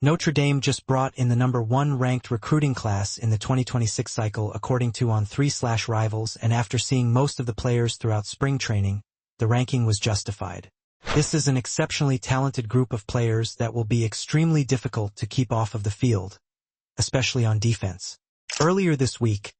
Notre Dame just brought in the #1 ranked recruiting class in the 2026 cycle according to On3/Rivals, and after seeing most of the players throughout spring training, the ranking was justified. This is an exceptionally talented group of players that will be extremely difficult to keep off of the field, especially on defense. Earlier this week,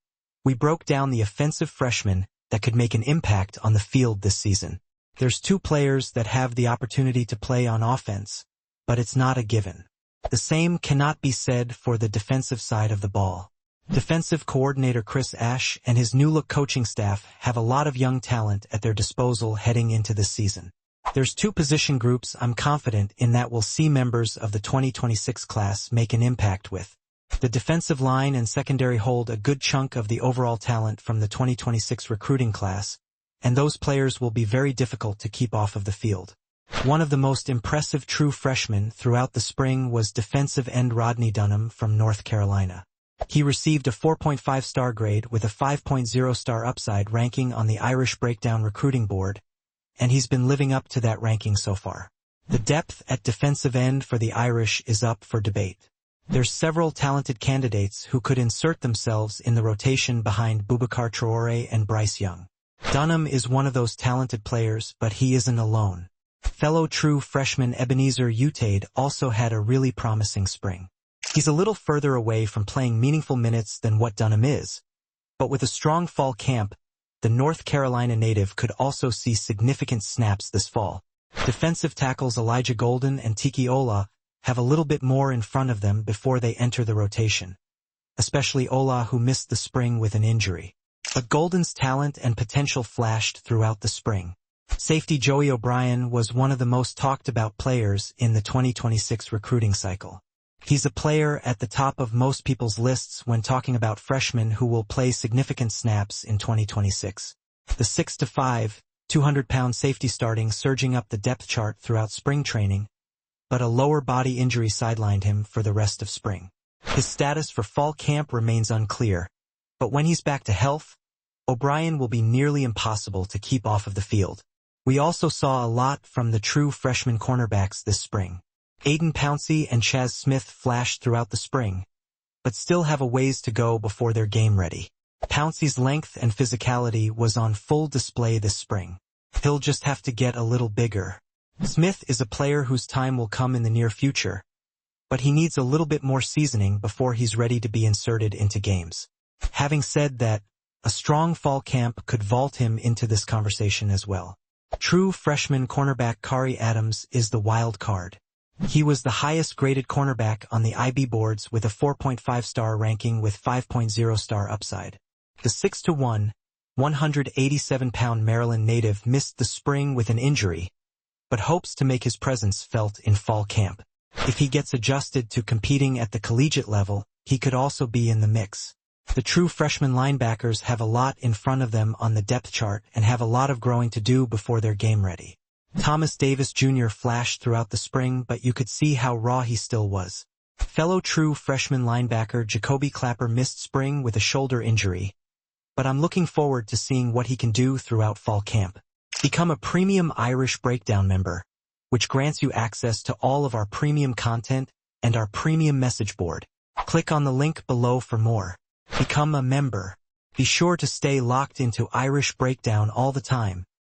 we broke down the offensive freshmen that could make an impact on the field this season. There's 2 players that have the opportunity to play on offense, but it's not a given. The same cannot be said for the defensive side of the ball. Defensive coordinator Chris Ash and his new-look coaching staff have a lot of young talent at their disposal heading into this season. There's 2 position groups I'm confident in that will see members of the 2026 class make an impact with. The defensive line and secondary hold a good chunk of the overall talent from the 2026 recruiting class, and those players will be very difficult to keep off of the field. One of the most impressive true freshmen throughout the spring was defensive end Rodney Dunham from North Carolina. He received a 4.5-star grade with a 5.0-star upside ranking on the Irish Breakdown recruiting board, and he's been living up to that ranking so far. The depth at defensive end for the Irish is up for debate. There's several talented candidates who could insert themselves in the rotation behind Boubacar Traoré and Bryce Young. Dunham is one of those talented players, but he isn't alone. Fellow true freshman Ebenezer Utaid also had a really promising spring. He's a little further away from playing meaningful minutes than what Dunham is, but with a strong fall camp, the North Carolina native could also see significant snaps this fall. Defensive tackles Elijah Golden and Tiki Ola have a little bit more in front of them before they enter the rotation, especially Ola, who missed the spring with an injury. But Golden's talent and potential flashed throughout the spring. Safety Joey O'Brien was one of the most talked about players in the 2026 recruiting cycle. He's a player at the top of most people's lists when talking about freshmen who will play significant snaps in 2026. The 6'5", 200-pound safety starting surging up the depth chart throughout spring training, but a lower body injury sidelined him for the rest of spring. His status for fall camp remains unclear, but when he's back to health, O'Brien will be nearly impossible to keep off of the field. We also saw a lot from the true freshman cornerbacks this spring. Aiden Pouncey and Chaz Smith flashed throughout the spring, but still have a ways to go before they're game ready. Pouncey's length and physicality was on full display this spring. He'll just have to get a little bigger. Smith is a player whose time will come in the near future, but he needs a little bit more seasoning before he's ready to be inserted into games. Having said that, a strong fall camp could vault him into this conversation as well. True freshman cornerback Kari Adams is the wild card. He was the highest graded cornerback on the IB boards with a 4.5-star ranking with 5.0-star upside. The 6'1", 187-pound Maryland native missed the spring with an injury, but hopes to make his presence felt in fall camp. If he gets adjusted to competing at the collegiate level, he could also be in the mix. The true freshman linebackers have a lot in front of them on the depth chart and have a lot of growing to do before they're game ready. Thomas Davis Jr. flashed throughout the spring, but you could see how raw he still was. Fellow true freshman linebacker Jacoby Clapper missed spring with a shoulder injury, but I'm looking forward to seeing what he can do throughout fall camp. Become a premium Irish Breakdown member, which grants you access to all of our premium content and our premium message board. Click on the link below for more. Become a member. Be sure to stay locked into Irish Breakdown all the time.